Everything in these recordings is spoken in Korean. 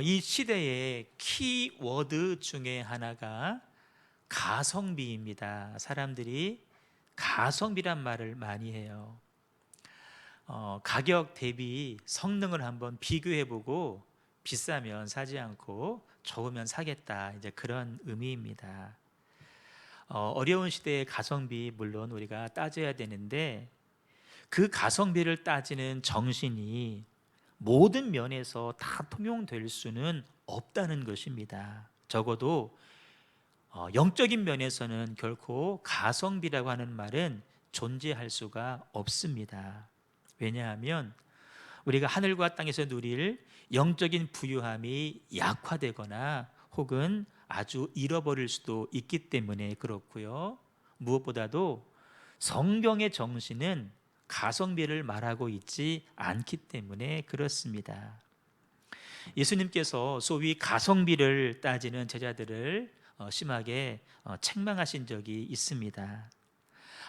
이 시대의 키워드 중에 하나가 가성비입니다. 사람들이 가성비란 말을 많이 해요. 가격 대비 성능을 한번 비교해보고 비싸면 사지 않고 좋으면 사겠다, 이제 그런 의미입니다. 어려운 시대의 가성비 물론 우리가 따져야 되는데, 그 가성비를 따지는 정신이 모든 면에서 다 통용될 수는 없다는 것입니다. 적어도 영적인 면에서는 결코 가성비라고 하는 말은 존재할 수가 없습니다. 왜냐하면 우리가 하늘과 땅에서 누릴 영적인 부유함이 약화되거나 혹은 아주 잃어버릴 수도 있기 때문에 그렇고요. 무엇보다도 성경의 정신은 가성비를 말하고 있지 않기 때문에 그렇습니다. 예수님께서 소위 가성비를 따지는 제자들을 심하게 책망하신 적이 있습니다.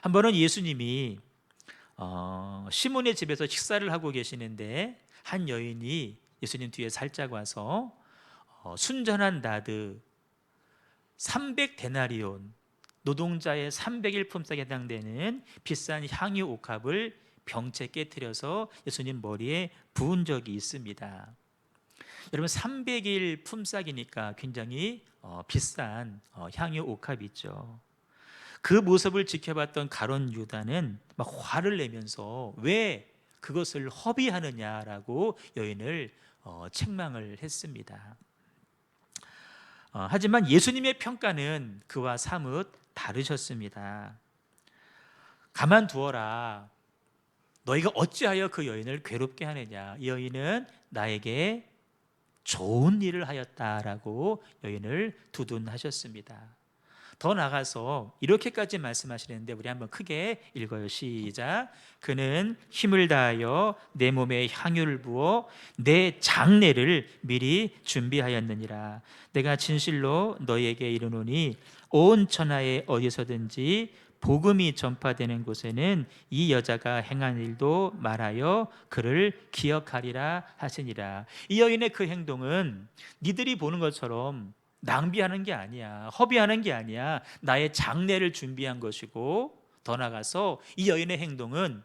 한 번은 예수님이 시몬의 집에서 식사를 하고 계시는데, 한 여인이 예수님 뒤에 살짝 와서 순전한 나드 300데나리온, 노동자의 300일 품삯에 해당되는 비싼 향유 옥합을 병채 깨뜨려서 예수님 머리에 부은 적이 있습니다. 여러분, 300일 품삯이니까 굉장히 비싼 향유 옥합이죠. 그 모습을 지켜봤던 가룟 유다는 막 화를 내면서 왜 그것을 허비하느냐라고 여인을 책망을 했습니다. 하지만 예수님의 평가는 그와 사뭇 다르셨습니다. 가만두어라. 너희가 어찌하여 그 여인을 괴롭게 하느냐. 이 여인은 나에게 좋은 일을 하였다라고 여인을 두둔하셨습니다. 더 나가서 이렇게까지 말씀하시는데, 우리 한번 크게 읽어요. 시작. 그는 힘을 다하여 내 몸에 향유를 부어 내 장례를 미리 준비하였느니라. 내가 진실로 너희에게 이르노니 온 천하에 어디서든지 복음이 전파되는 곳에는 이 여자가 행한 일도 말하여 그를 기억하리라 하시니라. 이 여인의 그 행동은 니들이 보는 것처럼 낭비하는 게 아니야, 허비하는 게 아니야. 나의 장례를 준비한 것이고, 더 나아가서 이 여인의 행동은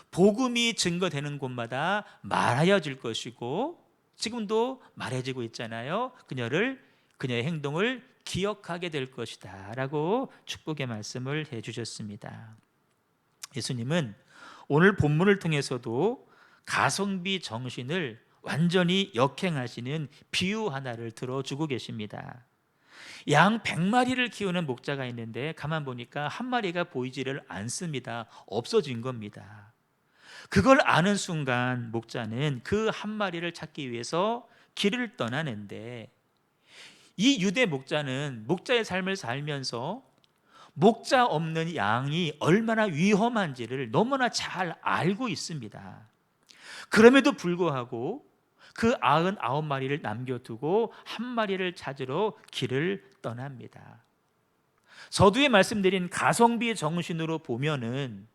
복음이 증거되는 곳마다 말하여질 것이고, 지금도 말해지고 있잖아요. 그녀의 행동을 기억하게 될 것이다 라고 축복의 말씀을 해주셨습니다. 예수님은 오늘 본문을 통해서도 가성비 정신을 완전히 역행하시는 비유 하나를 들어주고 계십니다. 양 100마리를 키우는 목자가 있는데 가만 보니까 한 마리가 보이지를 않습니다. 없어진 겁니다. 그걸 아는 순간 목자는 그 한 마리를 찾기 위해서 길을 떠나는데, 이 유대 목자는 목자의 삶을 살면서 목자 없는 양이 얼마나 위험한지를 너무나 잘 알고 있습니다. 그럼에도 불구하고 그 99마리를 남겨두고 한 마리를 찾으러 길을 떠납니다. 서두에 말씀드린 가성비 정신으로 보면은,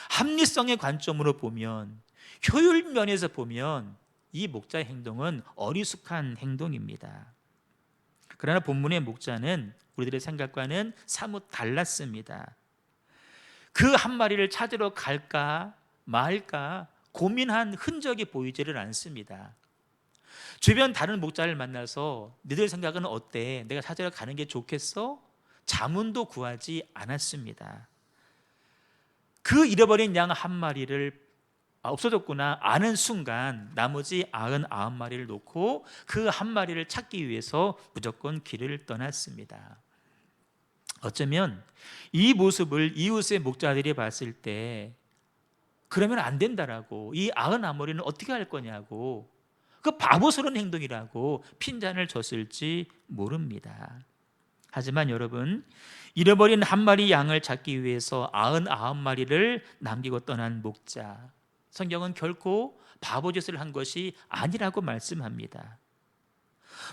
합리성의 관점으로 보면, 효율 면에서 보면 이 목자의 행동은 어리숙한 행동입니다. 그러나 본문의 목자는 우리들의 생각과는 사뭇 달랐습니다. 그 한 마리를 찾으러 갈까 말까 고민한 흔적이 보이지를 않습니다. 주변 다른 목자를 만나서 너희들 생각은 어때? 내가 찾으러 가는 게 좋겠어? 자문도 구하지 않았습니다. 그 잃어버린 양 한 마리를 없어졌구나 아는 순간 나머지 99마리를 놓고 그 한 마리를 찾기 위해서 무조건 길을 떠났습니다. 어쩌면 이 모습을 이웃의 목자들이 봤을 때 그러면 안 된다라고, 이 99마리는 어떻게 할 거냐고, 그 바보스러운 행동이라고 핀잔을 줬을지 모릅니다. 하지만 여러분, 잃어버린 한 마리 양을 찾기 위해서 99마리를 남기고 떠난 목자, 성경은 결코 바보짓을 한 것이 아니라고 말씀합니다.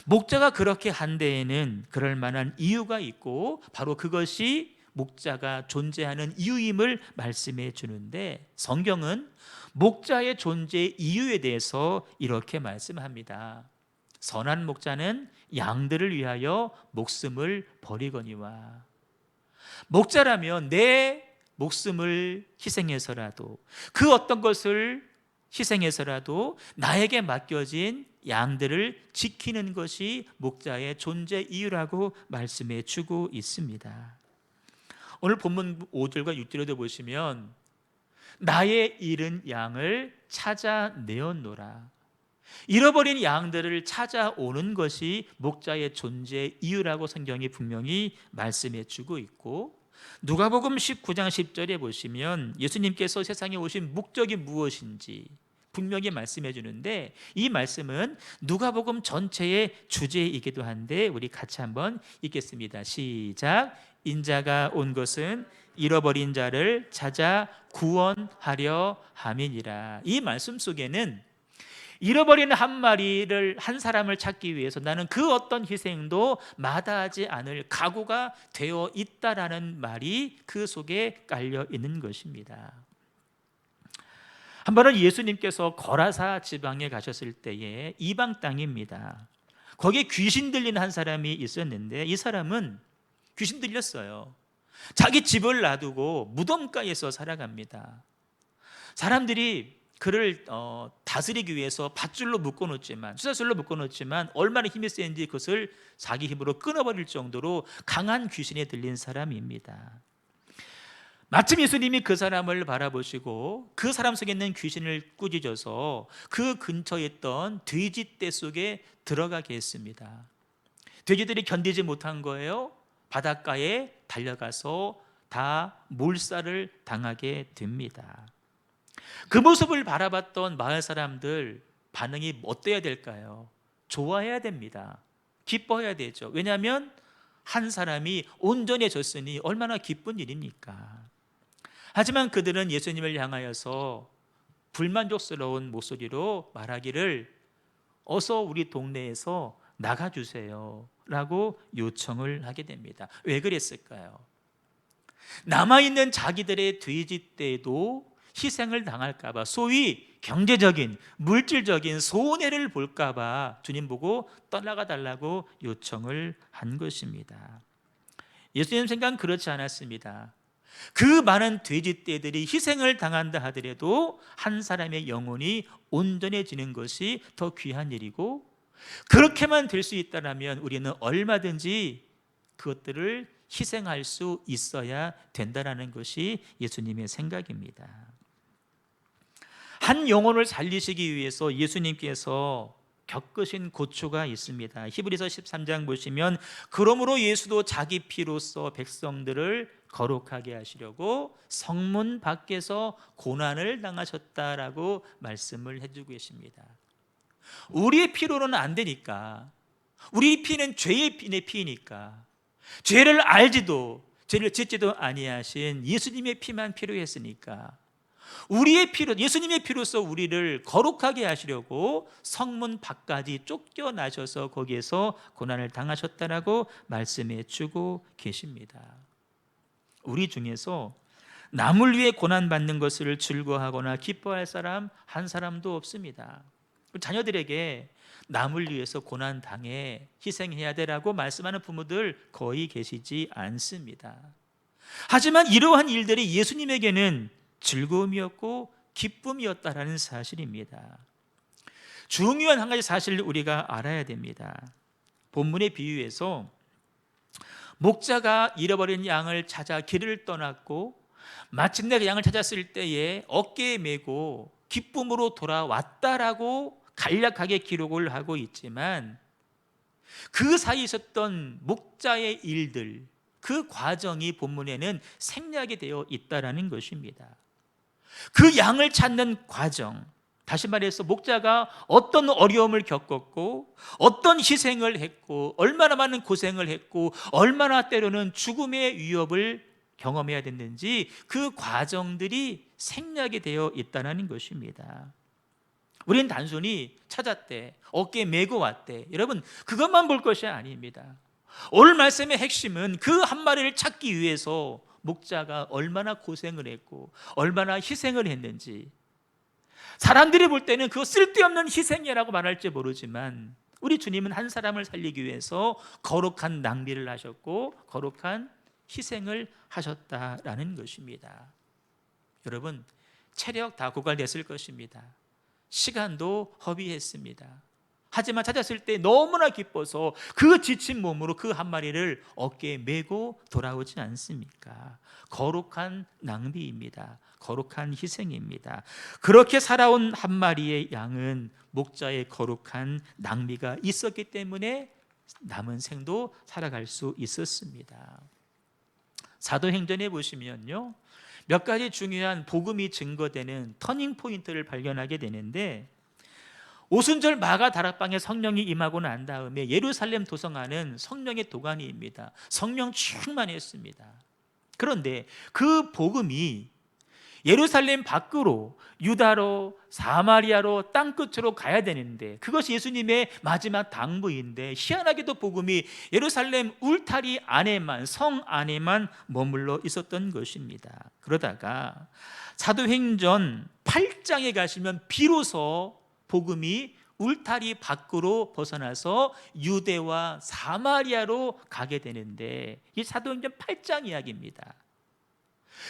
목자가 그렇게 한 데에는 그럴 만한 이유가 있고, 바로 그것이 목자가 존재하는 이유임을 말씀해 주는데, 성경은 목자의 존재 이유에 대해서 이렇게 말씀합니다. 선한 목자는 양들을 위하여 목숨을 버리거니와. 목자라면 내 목숨을 희생해서라도, 그 어떤 것을 희생해서라도 나에게 맡겨진 양들을 지키는 것이 목자의 존재 이유라고 말씀해 주고 있습니다. 오늘 본문 5절과 6절에도 보시면 나의 잃은 양을 찾아내었노라. 잃어버린 양들을 찾아오는 것이 목자의 존재 이유라고 성경이 분명히 말씀해 주고 있고, 누가복음 19장 10절에 보시면 예수님께서 세상에 오신 목적이 무엇인지 분명히 말씀해 주는데, 이 말씀은 누가복음 전체의 주제이기도 한데 우리 같이 한번 읽겠습니다. 시작. 인자가 온 것은 잃어버린 자를 찾아 구원하려 함이니라. 이 말씀 속에는 잃어버린 한 사람을 찾기 위해서 나는 그 어떤 희생도 마다하지 않을 각오가 되어 있다라는 말이 그 속에 깔려 있는 것입니다. 한 번은 예수님께서 거라사 지방에 가셨을 때에, 이방 땅입니다. 거기에 귀신 들린 한 사람이 있었는데, 이 사람은 귀신 들렸어요. 자기 집을 놔두고 무덤가에서 살아갑니다. 사람들이 그를 다스리기 위해서 밧줄로 묶어놓지만, 쇠줄로 묶어놓지만 얼마나 힘이 센지 그것을 자기 힘으로 끊어버릴 정도로 강한 귀신에 들린 사람입니다. 마침 예수님이 그 사람을 바라보시고 그 사람 속에 있는 귀신을 꾸짖어서 그 근처에 있던 돼지떼 속에 들어가게 했습니다. 돼지들이 견디지 못한 거예요. 바닷가에 달려가서 다 몰살을 당하게 됩니다. 그 모습을 바라봤던 마을 사람들 반응이 어때야 될까요? 좋아해야 됩니다. 기뻐해야 되죠. 왜냐하면 한 사람이 온전해졌으니 얼마나 기쁜 일입니까? 하지만 그들은 예수님을 향하여서 불만족스러운 목소리로 말하기를, 어서 우리 동네에서 나가주세요 라고 요청을 하게 됩니다. 왜 그랬을까요? 남아있는 자기들의 돼지떼도 희생을 당할까 봐, 소위 경제적인, 물질적인 손해를 볼까 봐 주님 보고 떠나가 달라고 요청을 한 것입니다. 예수님 생각은 그렇지 않았습니다. 그 많은 돼지떼들이 희생을 당한다 하더라도 한 사람의 영혼이 온전해지는 것이 더 귀한 일이고, 그렇게만 될 수 있다면 우리는 얼마든지 그것들을 희생할 수 있어야 된다는 것이 예수님의 생각입니다. 한 영혼을 살리시기 위해서 예수님께서 겪으신 고초가 있습니다. 히브리서 13장 보시면, 그러므로 예수도 자기 피로써 백성들을 거룩하게 하시려고 성문 밖에서 고난을 당하셨다라고 말씀을 해주고 계십니다. 우리의 피로는 안 되니까, 우리 피는 죄의 피니까, 죄를 알지도 죄를 짓지도 아니하신 예수님의 피만 필요했으니까, 우리의 피로, 예수님의 피로써 우리를 거룩하게 하시려고 성문 밖까지 쫓겨나셔서 거기에서 고난을 당하셨다라고 말씀해 주고 계십니다. 우리 중에서 남을 위해 고난받는 것을 즐거워하거나 기뻐할 사람 한 사람도 없습니다. 자녀들에게 남을 위해서 고난당해 희생해야 되라고 말씀하는 부모들 거의 계시지 않습니다. 하지만 이러한 일들이 예수님에게는 즐거움이었고 기쁨이었다라는 사실입니다. 중요한 한 가지 사실을 우리가 알아야 됩니다. 본문의 비유에서 목자가 잃어버린 양을 찾아 길을 떠났고 마침내 그 양을 찾았을 때에 어깨에 메고 기쁨으로 돌아왔다라고 간략하게 기록을 하고 있지만, 그 사이에 있었던 목자의 일들, 그 과정이 본문에는 생략이 되어 있다라는 것입니다. 그 양을 찾는 과정, 다시 말해서 목자가 어떤 어려움을 겪었고 어떤 희생을 했고 얼마나 많은 고생을 했고 얼마나 때로는 죽음의 위협을 경험해야 됐는지, 그 과정들이 생략이 되어 있다는 것입니다. 우리는 단순히 찾았대, 어깨에 메고 왔대, 여러분 그것만 볼 것이 아닙니다. 오늘 말씀의 핵심은 그 한 마리를 찾기 위해서 목자가 얼마나 고생을 했고 얼마나 희생을 했는지, 사람들이 볼 때는 그거 쓸데없는 희생이라고 말할지 모르지만 우리 주님은 한 사람을 살리기 위해서 거룩한 낭비를 하셨고 거룩한 희생을 하셨다라는 것입니다. 여러분, 체력 다 고갈됐을 것입니다. 시간도 허비했습니다. 하지만 찾았을 때 너무나 기뻐서 그 지친 몸으로 그 한 마리를 어깨에 메고 돌아오지 않습니까? 거룩한 낭비입니다. 거룩한 희생입니다. 그렇게 살아온 한 마리의 양은 목자의 거룩한 낭비가 있었기 때문에 남은 생도 살아갈 수 있었습니다. 사도행전에 보시면요, 몇 가지 중요한 복음이 증거되는 터닝 포인트를 발견하게 되는데, 오순절 마가 다락방에 성령이 임하고 난 다음에 예루살렘 도성안은 성령의 도가니입니다. 성령 충만했습니다. 그런데 그 복음이 예루살렘 밖으로 유다로 사마리아로 땅끝으로 가야 되는데, 그것이 예수님의 마지막 당부인데 희한하게도 복음이 예루살렘 울타리 안에만, 성 안에만 머물러 있었던 것입니다. 그러다가 사도행전 8장에 가시면 비로소 복음이 울타리 밖으로 벗어나서 유대와 사마리아로 가게 되는데, 이 사도행전 8장 이야기입니다.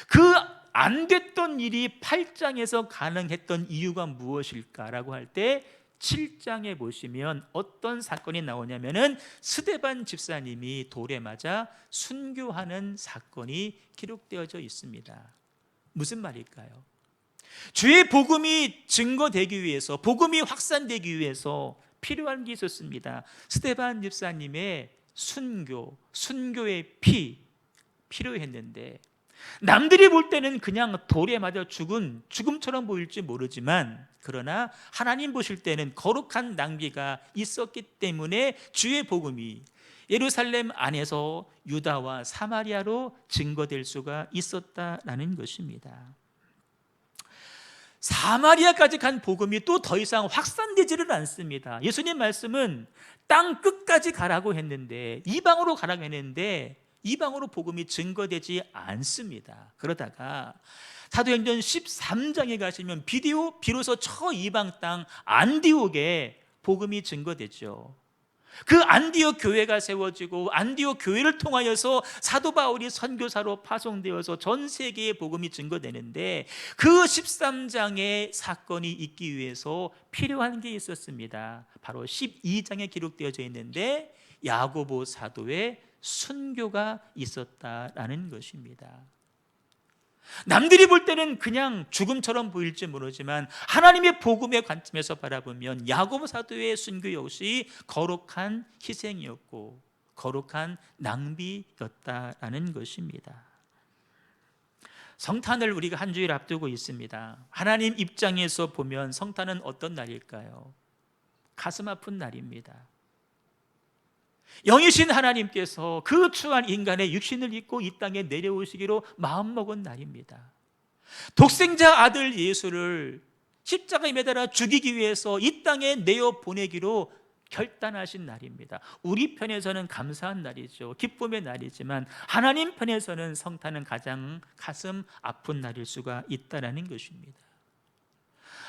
그 안 됐던 일이 8장에서 가능했던 이유가 무엇일까라고 할 때 7장에 보시면 어떤 사건이 나오냐면은 스데반 집사님이 돌에 맞아 순교하는 사건이 기록되어져 있습니다. 무슨 말일까요? 주의 복음이 증거되기 위해서, 복음이 확산되기 위해서 필요한 게 있었습니다. 스데반 집사님의 순교의 피 필요했는데, 남들이 볼 때는 그냥 돌에 맞아 죽은 죽음처럼 보일지 모르지만, 그러나 하나님 보실 때는 거룩한 낭비가 있었기 때문에 주의 복음이 예루살렘 안에서 유다와 사마리아로 증거될 수가 있었다라는 것입니다. 사마리아까지 간 복음이 또 더 이상 확산되지를 않습니다. 예수님 말씀은 땅 끝까지 가라고 했는데, 이방으로 가라고 했는데 이방으로 복음이 증거되지 않습니다. 그러다가 사도행전 13장에 가시면 비로소 저 이방 땅 안디옥에 복음이 증거되죠. 그 안디옥 교회가 세워지고 안디옥 교회를 통하여서 사도 바울이 선교사로 파송되어서 전 세계에 복음이 증거되는데, 그 13장의 사건이 있기 위해서 필요한 게 있었습니다. 바로 12장에 기록되어져 있는데 야고보 사도의 순교가 있었다라는 것입니다. 남들이 볼 때는 그냥 죽음처럼 보일지 모르지만 하나님의 복음의 관점에서 바라보면 야고보 사도의 순교 역시 거룩한 희생이었고 거룩한 낭비였다라는 것입니다. 성탄을 우리가 한 주일 앞두고 있습니다. 하나님 입장에서 보면 성탄은 어떤 날일까요? 가슴 아픈 날입니다. 영이신 하나님께서 그 추한 인간의 육신을 입고 이 땅에 내려오시기로 마음먹은 날입니다. 독생자 아들 예수를 십자가에 매달아 죽이기 위해서 이 땅에 내어보내기로 결단하신 날입니다. 우리 편에서는 감사한 날이죠. 기쁨의 날이지만 하나님 편에서는 성탄은 가장 가슴 아픈 날일 수가 있다는 것입니다.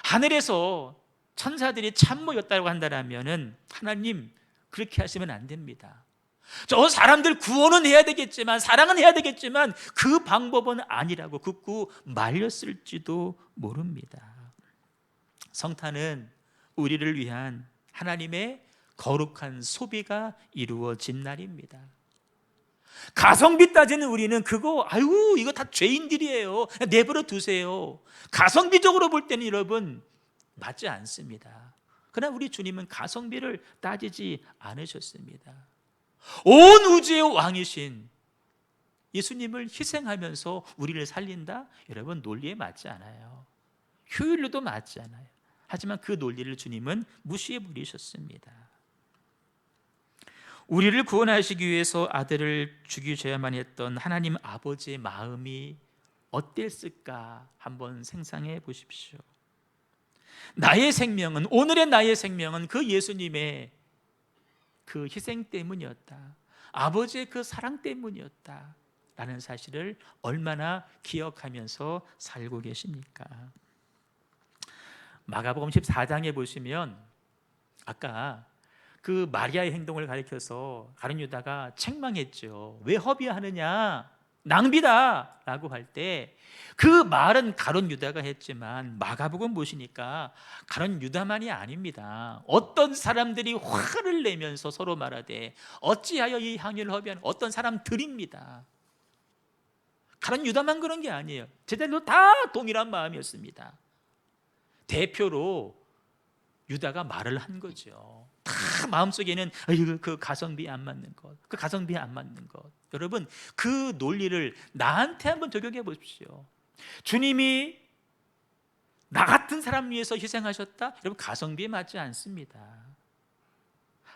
하늘에서 천사들이 참모였다고 한다면 하나님 그렇게 하시면 안 됩니다. 저 사람들 구원은 해야 되겠지만, 사랑은 해야 되겠지만 그 방법은 아니라고 굳고 말렸을지도 모릅니다. 성탄은 우리를 위한 하나님의 거룩한 소비가 이루어진 날입니다. 가성비 따지는 우리는 이거 다 죄인들이에요, 내버려 두세요. 가성비적으로 볼 때는 여러분 맞지 않습니다. 그러나 우리 주님은 가성비를 따지지 않으셨습니다. 온 우주의 왕이신 예수님을 희생하면서 우리를 살린다? 여러분 논리에 맞지 않아요. 효율로도 맞지 않아요. 하지만 그 논리를 주님은 무시해 버리셨습니다. 우리를 구원하시기 위해서 아들을 죽이셔야만 했던 하나님 아버지의 마음이 어땠을까 한번 상상해 보십시오. 오늘의 나의 생명은 그 예수님의 그 희생 때문이었다, 아버지의 그 사랑 때문이었다 라는 사실을 얼마나 기억하면서 살고 계십니까? 마가복음 14장에 보시면 아까 그 마리아의 행동을 가리켜서 가룟 유다가 책망했죠. 왜 허비하느냐? 낭비다 라고 할 때 그 말은 가룟 유다가 했지만 마가복음 보시니까 가룟 유다만이 아닙니다. 어떤 사람들이 화를 내면서 서로 말하되 어찌하여 이 향유를 허비하는 어떤 사람들입니다. 가룟 유다만 그런 게 아니에요. 제자들도 다 동일한 마음이었습니다. 대표로 유다가 말을 한 거죠. 다 마음속에는 그 가성비에 안 맞는 것, 그 가성비에 안 맞는 것. 여러분, 그 논리를 나한테 한번 적용해 보십시오. 주님이 나 같은 사람 위해서 희생하셨다? 여러분, 가성비에 맞지 않습니다.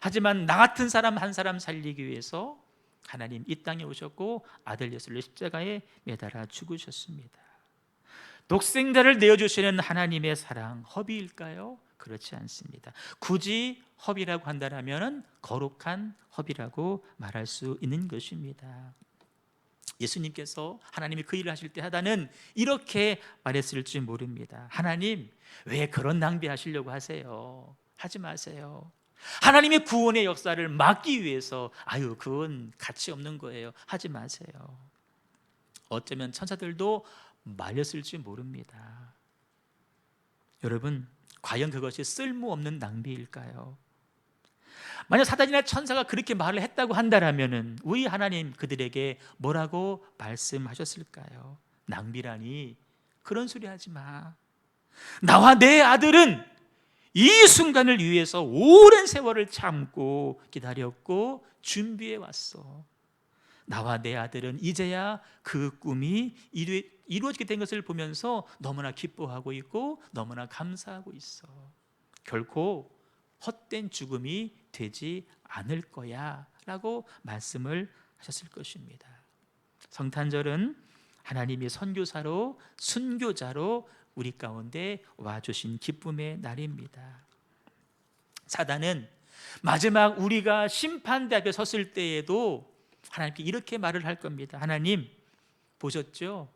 하지만 나 같은 사람 한 사람 살리기 위해서 하나님 이 땅에 오셨고 아들 예수를 십자가에 매달아 죽으셨습니다. 독생자를 내어주시는 하나님의 사랑 허비일까요? 그렇지 않습니다. 굳이 허비라고 한다면 거룩한 허비라고 말할 수 있는 것입니다. 예수님께서 하나님이 그 일을 하실 때 하다는 이렇게 말했을지 모릅니다. 하나님, 왜 그런 낭비하시려고 하세요? 하지 마세요. 하나님의 구원의 역사를 막기 위해서 그건 가치 없는 거예요. 하지 마세요. 어쩌면 천사들도 말렸을지 모릅니다. 여러분, 과연 그것이 쓸모없는 낭비일까요? 만약 사단이나 천사가 그렇게 말을 했다고 한다면 우리 하나님 그들에게 뭐라고 말씀하셨을까요? 낭비라니 그런 소리 하지 마. 나와 내 아들은 이 순간을 위해서 오랜 세월을 참고 기다렸고 준비해 왔어. 나와 내 아들은 이제야 그 꿈이 이루어지게 된 것을 보면서 너무나 기뻐하고 있고 너무나 감사하고 있어. 결코 헛된 죽음이 되지 않을 거야 라고 말씀을 하셨을 것입니다. 성탄절은 하나님이 선교사로 순교자로 우리 가운데 와주신 기쁨의 날입니다. 사단은 마지막 우리가 심판대 앞에 섰을 때에도 하나님께 이렇게 말을 할 겁니다. 하나님 보셨죠?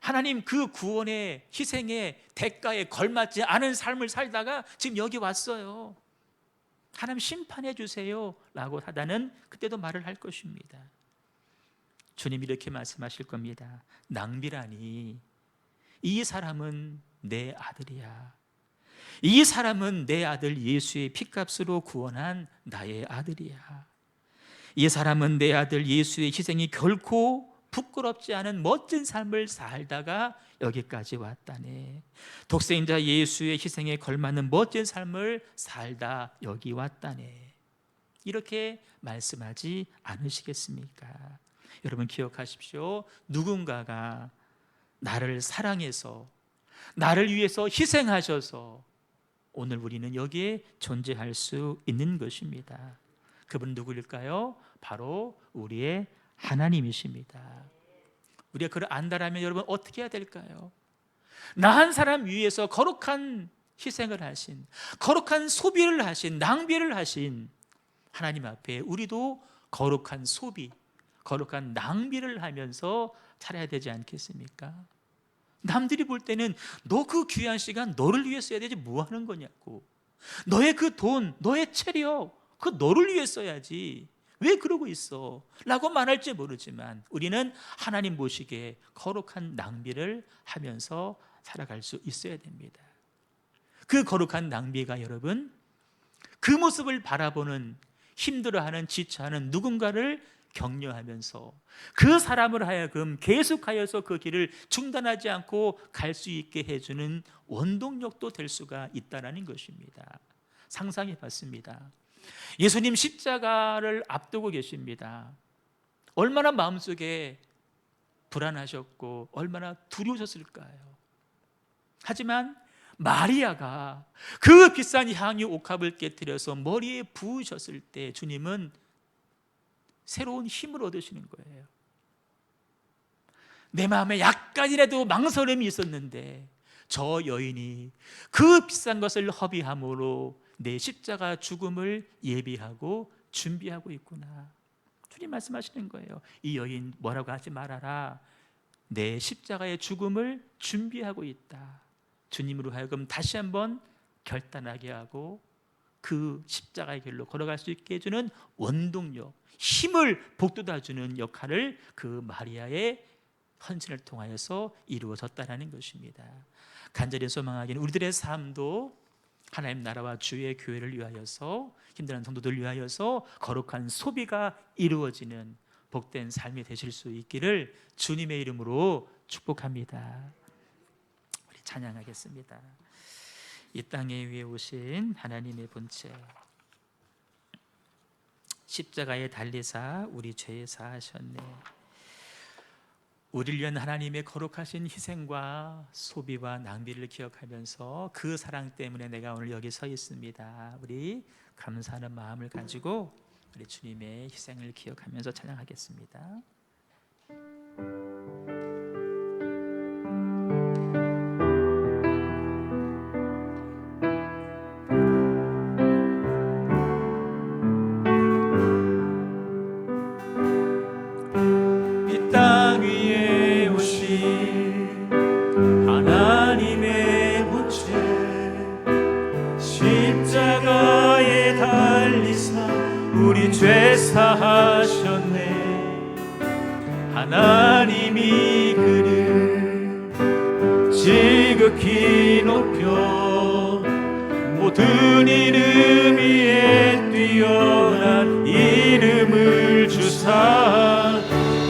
하나님 그 구원의 희생의 대가에 걸맞지 않은 삶을 살다가 지금 여기 왔어요. 하나님 심판해 주세요 라고 사단은 그때도 말을 할 것입니다. 주님이 이렇게 말씀하실 겁니다. 낭비라니 이 사람은 내 아들이야. 이 사람은 내 아들 예수의 피값으로 구원한 나의 아들이야. 이 사람은 내 아들 예수의 희생이 결코 부끄럽지 않은 멋진 삶을 살다가 여기까지 왔다네. 독생자 예수의 희생에 걸맞는 멋진 삶을 살다 여기 왔다네. 이렇게 말씀하지 않으시겠습니까? 여러분 기억하십시오. 누군가가 나를 사랑해서 나를 위해서 희생하셔서 오늘 우리는 여기에 존재할 수 있는 것입니다. 그분 누구일까요? 바로 우리의 하나님이십니다. 우리가 그걸 안다라면 여러분 어떻게 해야 될까요? 나 한 사람 위해서 거룩한 희생을 하신, 거룩한 소비를 하신, 낭비를 하신 하나님 앞에 우리도 거룩한 소비, 거룩한 낭비를 하면서 살아야 되지 않겠습니까? 남들이 볼 때는 너 그 귀한 시간 너를 위해 써야 되지 뭐 하는 거냐고. 너의 그 돈, 너의 체력, 그 너를 위해 써야지. 왜 그러고 있어? 라고 말할지 모르지만 우리는 하나님 보시기에 거룩한 낭비를 하면서 살아갈 수 있어야 됩니다. 그 거룩한 낭비가 여러분, 그 모습을 바라보는 힘들어하는 지쳐하는 누군가를 격려하면서 그 사람을 하여금 계속하여서 그 길을 중단하지 않고 갈 수 있게 해주는 원동력도 될 수가 있다는 것입니다. 상상해 봤습니다. 예수님 십자가를 앞두고 계십니다. 얼마나 마음속에 불안하셨고 얼마나 두려우셨을까요? 하지만 마리아가 그 비싼 향유 옥합을 깨뜨려서 머리에 부으셨을 때 주님은 새로운 힘을 얻으시는 거예요. 내 마음에 약간이라도 망설임이 있었는데 저 여인이 그 비싼 것을 허비함으로 내 십자가 죽음을 예비하고 준비하고 있구나. 주님 말씀하시는 거예요. 이 여인 뭐라고 하지 말아라. 내 십자가의 죽음을 준비하고 있다. 주님으로 하여금 다시 한번 결단하게 하고 그 십자가의 길로 걸어갈 수 있게 해주는 원동력, 힘을 북돋아주는 역할을 그 마리아의 헌신을 통하여서 이루어졌다는 것입니다. 간절히 소망하기는 우리들의 삶도 하나님 나라와 주의 교회를 위하여서, 힘든 성도들을 위하여서 거룩한 소비가 이루어지는 복된 삶이 되실 수 있기를 주님의 이름으로 축복합니다. 우리 찬양하겠습니다. 이 땅에 위에 오신 하나님의 본체, 십자가에 달리사 우리 죄 사하셨네. 우리를 위한 하나님의 거룩하신 희생과 소비와 낭비를 기억하면서 그 사랑 때문에 내가 오늘 여기 서 있습니다. 우리 감사하는 마음을 가지고 우리 주님의 희생을 기억하면서 찬양하겠습니다. 죄 사하셨네. 하나님이 그를 지극히 높여 모든 이름 위에 뛰어난 이름을 주사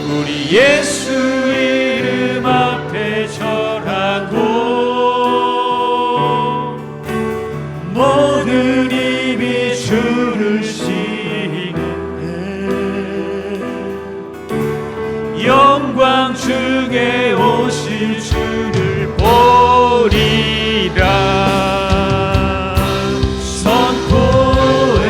우리 예수 이름 앞에 절하고 모든 입이 주를 영광 중에 오실 주를 보리라. 선포해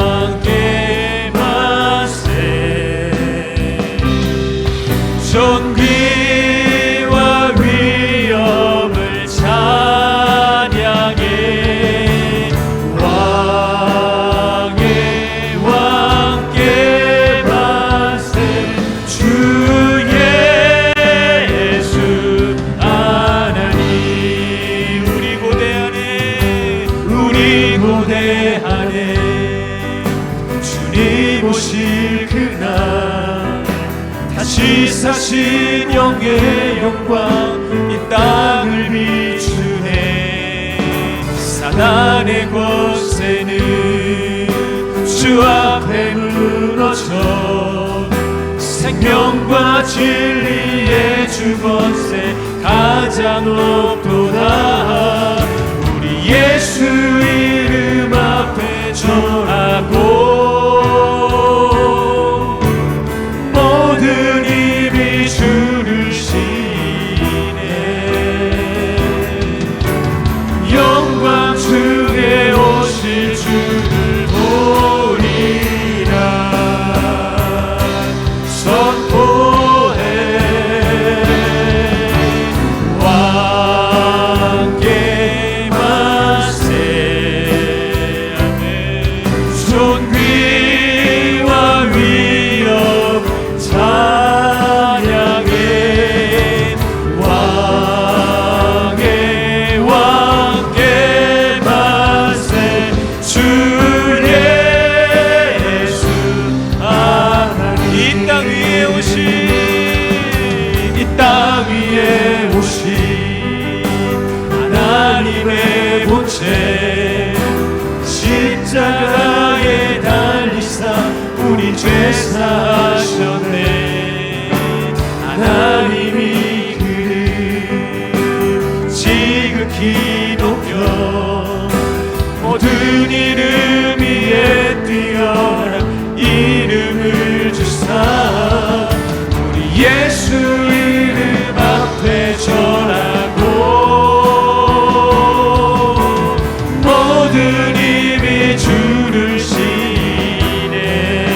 왕께 만세. 존귀와 위엄을 찬양해. 오실 그날 다시 사신 영의 영광 이 땅을 비추네. 사단의 권세는 주 앞에 무너져 생명과 진리의 주 권세 가장 높도다. 우리 예수 이름 앞에 절하고 모든 입이 주를 시네. 영광 중에 오실 주를 보리라. 선포해 왕께 만세. 아멘. 존귀와 위엄 찬양해. 왕의 왕께 만세. 주 예수 하나님. 이 땅 위에 오신 이 땅 위에 오신 하나님의 본체 십자가에 달리사 우리 죄 사하셨네. 하나님이 그를 지극히 높여 모든 이름 위에 뛰어난 이름을 주사 우리 예수 이름 앞에 절하고 모든 입이 주를 시네.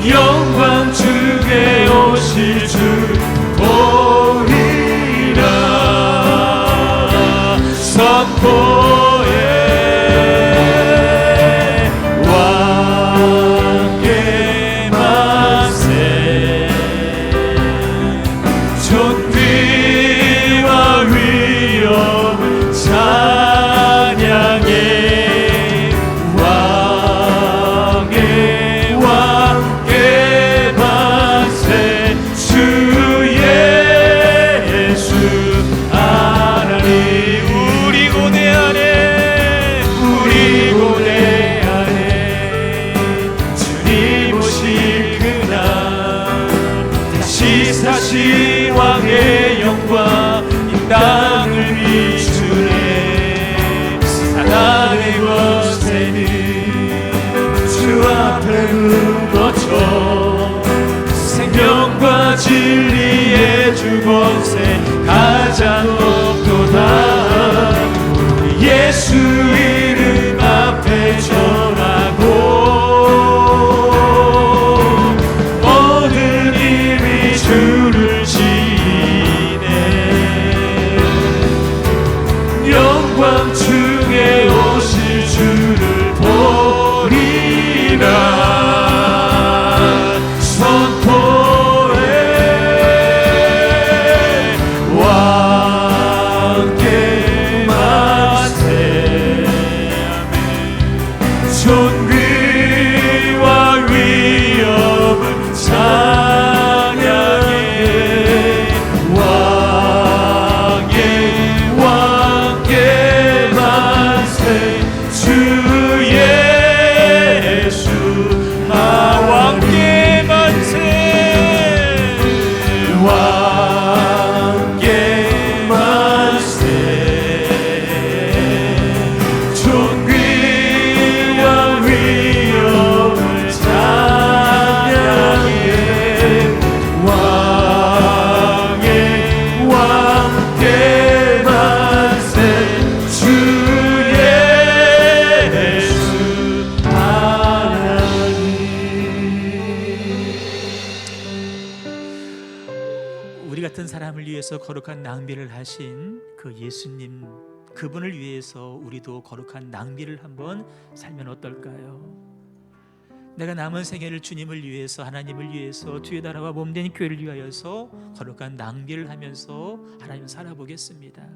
영광 중에 오실 주 보리라. 선포해 왕께 만세. 존귀와 위사신 왕의 영광 이 땅을 비추네. 사단의 권세는 주 앞에 무너져 생명과 진리의 주 권세 가장 높도다. 예수 이름 앞에 전하고 모든 힘이 주를 지네. 영광 중에 오실 주를 보리라. 존귀와 위엄을 찬양해. 왕의 만세 주 예수. 왕의 만세. 왕의 만세. 우리 같은 사람을 위해서 거룩한 낭비를 하신 그 예수님, 그분을 위해서 우리도 거룩한 낭비를 한번 살면 어떨까요? 내가 남은 생애를 주님을 위해서, 하나님을 위해서, 주의 나라와 몸된 교회를 위하여서 거룩한 낭비를 하면서 하나님 살아보겠습니다.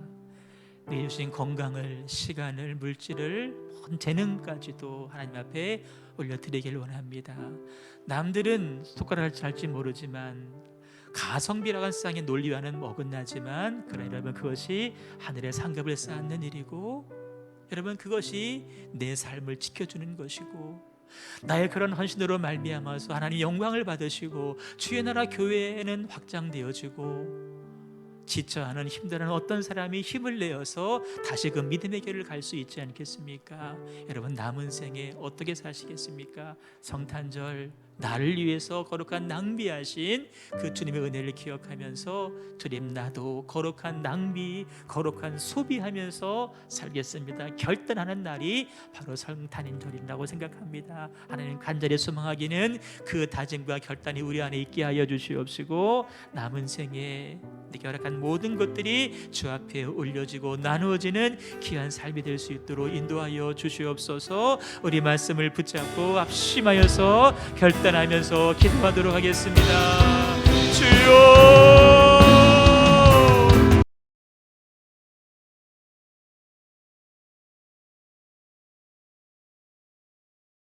내게 주신 건강을, 시간을, 물질을, 재능까지도 하나님 앞에 올려드리길 원합니다. 남들은 손가락을 잘지 모르지만 가성비라고 하는 세상의 논리와는 어긋나지만, 그러나 여러분 그것이 하늘의 상급을 쌓는 일이고, 여러분 그것이 내 삶을 지켜주는 것이고, 나의 그런 헌신으로 말미암아서 하나님 영광을 받으시고 주의 나라 교회는 확장되어지고, 지쳐하는 힘들어하는 어떤 사람이 힘을 내어서 다시 그 믿음의 길을 갈 수 있지 않겠습니까? 여러분 남은 생에 어떻게 사시겠습니까? 성탄절 나를 위해서 거룩한 낭비하신 그 주님의 은혜를 기억하면서 주님 나도 거룩한 낭비, 거룩한 소비하면서 살겠습니다. 결단하는 날이 바로 성탄절이라고 생각합니다. 하나님 간절히 소망하기는 그 다짐과 결단이 우리 안에 있게 하여 주시옵시고, 남은 생에 내게 허락한 모든 것들이 주 앞에 올려지고 나누어지는 귀한 삶이 될 수 있도록 인도하여 주시옵소서. 우리 말씀을 붙잡고 합심하여서 결단하면서 기도하도록 하겠습니다. 주여